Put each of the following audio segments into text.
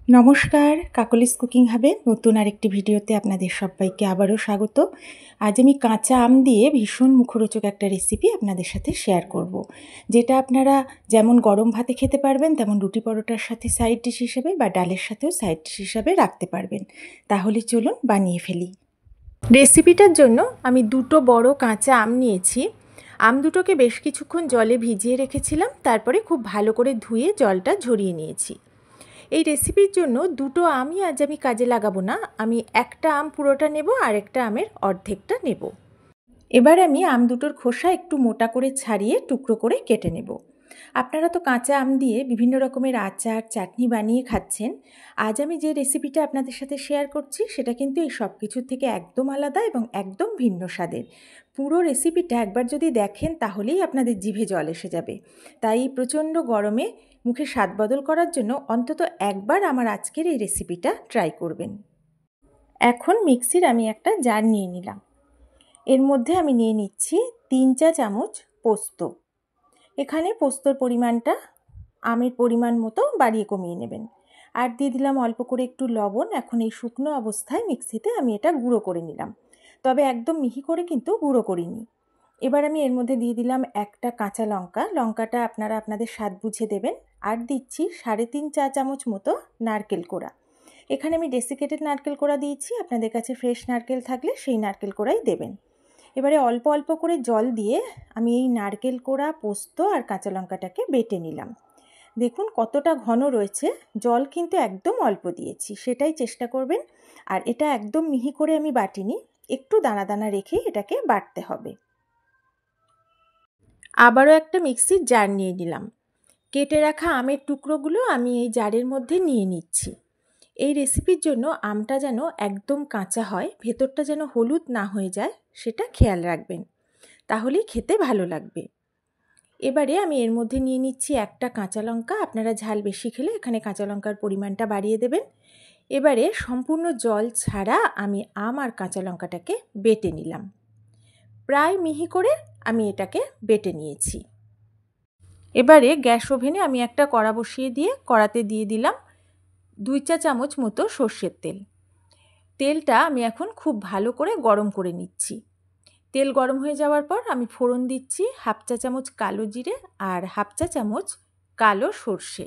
নমস্কার, কাকলিস কুকিং হাবে নতুন আরেকটি ভিডিওতে আপনাদের সবাইকে আবারও স্বাগত। আজ আমি কাঁচা আম দিয়ে ভীষণ মুখরোচক একটা রেসিপি আপনাদের সাথে শেয়ার করব, যেটা আপনারা যেমন গরম ভাতে খেতে পারবেন, তেমন রুটি পরোটার সাথে সাইড ডিশ হিসেবে বা ডালের সাথেও সাইড ডিশ হিসেবে রাখতে পারবেন। তাহলে চলুন বানিয়ে ফেলি। রেসিপিটার জন্য আমি দুটো বড় কাঁচা আম নিয়েছি। আম দুটোকে বেশ কিছুক্ষণ জলে ভিজিয়ে রেখেছিলাম, তারপরে খুব ভালো করে ধুয়ে জলটা ঝরিয়ে নিয়েছি। এই রেসিপির জন্য দুটো আমই আজ আমি কাজে লাগাবো না, আমি একটা আম পুরোটা নেব আর একটা আমের অর্ধেকটা নেব। এবার আমি আম দুটোর খোসা একটু মোটা করে ছাড়িয়ে টুকরো করে কেটে নেব। আপনারা তো কাঁচা আম দিয়ে বিভিন্ন রকমের আচার চাটনি বানিয়ে খাচ্ছেন। আজ আমি যে রেসিপিটা আপনাদের সাথে শেয়ার করছি সেটা কিন্তু এই সব কিছুর থেকে একদম আলাদা এবং একদম ভিন্ন স্বাদের। পুরো রেসিপিটা একবার যদি দেখেন তাহলেই আপনাদের জিভে জল এসে যাবে। তাই প্রচণ্ড গরমে মুখে স্বাদ বদল করার জন্য অন্তত একবার আমার আজকের এই রেসিপিটা ট্রাই করবেন। এখন মিক্সির আমি একটা জার নিয়ে নিলাম। এর মধ্যে আমি নিয়ে নিচ্ছি 3 চা চামচ পোস্ত। এখানে পোস্তর পরিমাণটা আমের পরিমাণ মতো বাড়িয়ে কমিয়ে নেবেন। আর দিয়ে দিলাম অল্প করে একটু লবণ। এখন এই শুকনো অবস্থায় মিক্সিতে আমি এটা গুঁড়ো করে নিলাম, তবে একদম মিহি করে কিন্তু গুঁড়ো করিনি। এবার আমি এর মধ্যে দিয়ে দিলাম একটা কাঁচা লঙ্কা। লঙ্কাটা আপনারা আপনাদের স্বাদ বুঝে দেবেন। আর দিচ্ছি 3.5 চা চামচ মতো নারকেল কোড়া। এখানে আমি ডেসিকেটেড নারকেল কোড়া দিয়েছি, আপনাদের কাছে ফ্রেশ নারকেল থাকলে সেই নারকেল কোড়াই দেবেন। এবারে অল্প অল্প করে জল দিয়ে আমি এই নারকেল কোড়া, পোস্ত আর কাঁচা লঙ্কাটাকে বেটে নিলাম। দেখুন কতটা ঘন রয়েছে, জল কিন্তু একদম অল্প দিয়েছি, সেটাই চেষ্টা করবেন। আর এটা একদম মিহি করে আমি বাটিনি, একটু দানা দানা রেখেই এটাকে বাটতে হবে। আবারও একটা মিক্সির জার নিয়ে নিলাম। কেটে রাখা আমের টুকরোগুলো আমি এই জারের মধ্যে নিয়ে নিচ্ছি। এই রেসিপির জন্য আমটা যেন একদম কাঁচা হয়, ভেতরটা যেন হলুদ না হয়ে যায়, সেটা খেয়াল রাখবেন, তাহলেই খেতে ভালো লাগবে। এবারে আমি এর মধ্যে নিয়ে নিচ্ছি একটা কাঁচা লঙ্কা। আপনারা ঝাল বেশি খেলে এখানে কাঁচা লঙ্কার পরিমাণটা বাড়িয়ে দেবেন। এবারে সম্পূর্ণ জল ছাড়া আমি আম আর কাঁচা লঙ্কাটাকে বেটে নিলাম। প্রায় মিহি করে আমি এটাকে বেটে নিয়েছি। এবারে গ্যাস ওভেনে আমি একটা কড়া বসিয়ে দিয়ে কড়াতে দিয়ে দিলাম 2 চা চামচ মতো সর্ষের তেল। তেলটা আমি এখন খুব ভালো করে গরম করে নিচ্ছি। তেল গরম হয়ে যাওয়ার পর আমি ফোড়ন দিচ্ছি 1/2 চা চামচ কালো জিরে আর 1/2 চা চামচ কালো সর্ষে।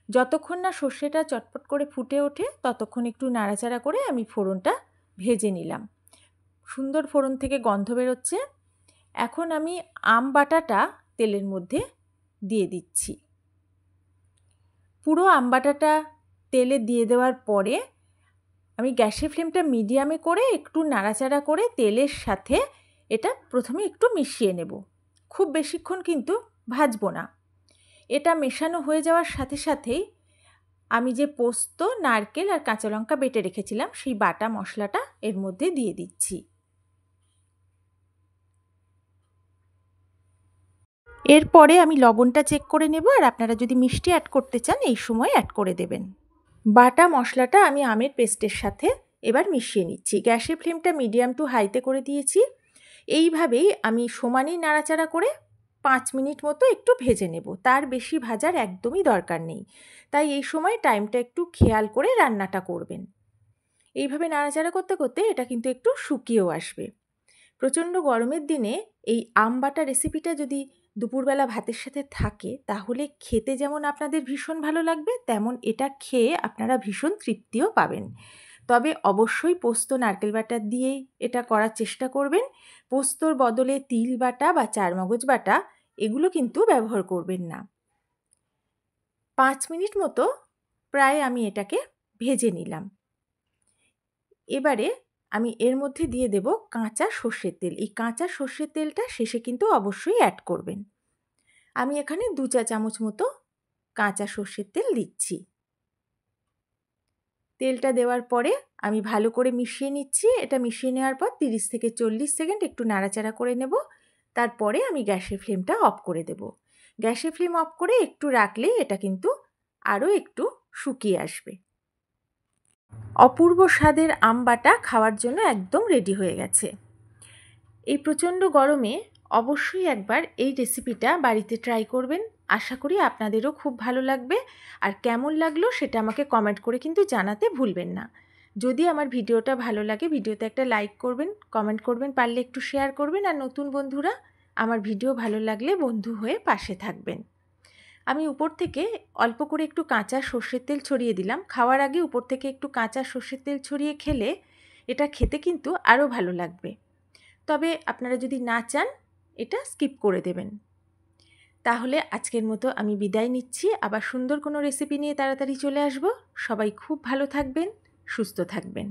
যতক্ষণ না সর্ষেটা চটপট করে ফুটে ওঠে ততক্ষণ একটু নাড়াচাড়া করে আমি ফোড়নটা ভেজে নিলাম। সুন্দর ফোড়ন থেকে গন্ধ বেরোচ্ছে। এখন আমি আম বাটাটা তেলের মধ্যে দিয়ে দিচ্ছি। পুরো আম বাটাটা তেলে দিয়ে দেওয়ার পরে আমি গ্যাসের ফ্লেমটা মিডিয়ামে করে একটু নাড়াচাড়া করে তেলের সাথে এটা প্রথমে একটু মিশিয়ে নেব। খুব বেশিক্ষণ কিন্তু ভাজবো না। এটা মেশানো হয়ে যাওয়ার সাথে সাথেই আমি যে পোস্ত, নারকেল আর কাঁচা লঙ্কা বেটে রেখেছিলাম সেই বাটা মশলাটা এর মধ্যে দিয়ে দিচ্ছি। এরপরে আমি লবণটা চেক করে নেব, আর আপনারা যদি মিষ্টি অ্যাড করতে চান এই সময় অ্যাড করে দেবেন। বাটা মশলাটা আমি আমের পেস্টের সাথে এবার মিশিয়ে নিচ্ছি। গ্যাসের ফ্লেমটা মিডিয়াম টু হাইতে করে দিয়েছি। এইভাবেই আমি সমানই নাড়াচাড়া করে 5 মিনিট মতো একটু ভেজে নেব। তার বেশি ভাজার একদমই দরকার নেই, তাই এই সময় টাইমটা একটু খেয়াল করে রান্নাটা করবেন। এইভাবে নাড়াচাড়া করতে করতে এটা কিন্তু একটু শুকিয়েও আসবে। প্রচণ্ড গরমের দিনে এই আম বাটা রেসিপিটা যদি দুপুরবেলা ভাতের সাথে থাকে তাহলে খেতে যেমন আপনাদের ভীষণ ভালো লাগবে, তেমন এটা খেয়ে আপনারা ভীষণ তৃপ্তিও পাবেন। তবে অবশ্যই পোস্ত, নারকেল বাটা দিয়েই এটা করার চেষ্টা করবেন। পোস্তর বদলে তিল বাটা বা চারমগজ বাটা এগুলো কিন্তু ব্যবহার করবেন না। 5 মিনিট মতো প্রায় আমি এটাকে ভেজে নিলাম। এবারে আমি এর মধ্যে দিয়ে দেব কাঁচা সর্ষের তেল। এই কাঁচা সর্ষের তেলটা শেষে কিন্তু অবশ্যই অ্যাড করবেন। আমি এখানে 2 চা চামচ মতো কাঁচা সর্ষের তেল দিচ্ছি। তেলটা দেওয়ার পরে আমি ভালো করে মিশিয়ে নিচ্ছি। এটা মিশিয়ে নেওয়ার পর 30 থেকে 40 সেকেন্ড একটু নাড়াচাড়া করে নেব। তারপরে আমি গ্যাসের ফ্লেমটা অফ করে দেব। গ্যাসের ফ্লেম অফ করে একটু রাখলেই এটা কিন্তু আরও একটু শুকিয়ে আসবে। অপূর্ব স্বাদের আম বাটা খাওয়ার জন্য একদম রেডি হয়ে গেছে। এই প্রচণ্ড গরমে অবশ্যই একবার এই রেসিপিটা বাড়িতে ট্রাই করবেন। আশা করি আপনাদেরও খুব ভালো লাগবে। আর কেমন লাগলো সেটা আমাকে কমেন্ট করে কিন্তু জানাতে ভুলবেন না। যদি আমার ভিডিওটা ভালো লাগে ভিডিওতে একটা লাইক করবেন, কমেন্ট করবেন, পারলে একটু শেয়ার করবেন। আর নতুন বন্ধুরা আমার ভিডিও ভালো লাগলে বন্ধু হয়ে পাশে থাকবেন। আমি উপর থেকে অল্প করে একটু কাঁচা সর্ষের তেল ছড়িয়ে দিলাম। খাওয়ার আগে উপর থেকে একটু কাঁচা সর্ষের তেল ছড়িয়ে খেলে এটা খেতে কিন্তু আরও ভালো লাগবে। তবে আপনারা যদি না চান এটা স্কিপ করে দেবেন। তাহলে আজকের মতো আমি বিদায় নিচ্ছি। আবার সুন্দর কোনো রেসিপি নিয়ে তাড়াতাড়ি চলে আসব। সবাই খুব ভালো থাকবেন, সুস্থ থাকবেন।